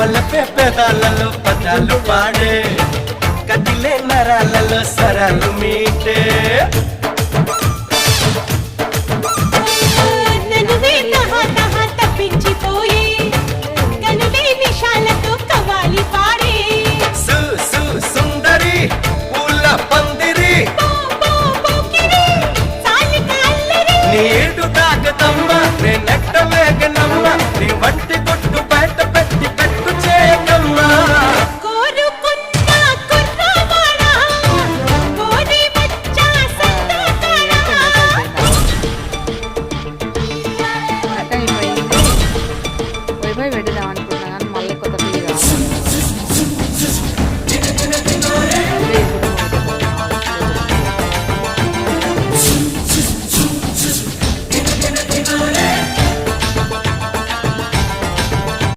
వలపే పెదాలలో పదాలు పాడే కదిలే నరాలలో సరాలు మీటే నీడు తాకతమ్మ నెట్ట వేగనమ్మ నీ వంటి కొట్టు బయట పెట్టి పెట్టు చేయకమ్మా వైఫై పెడదాం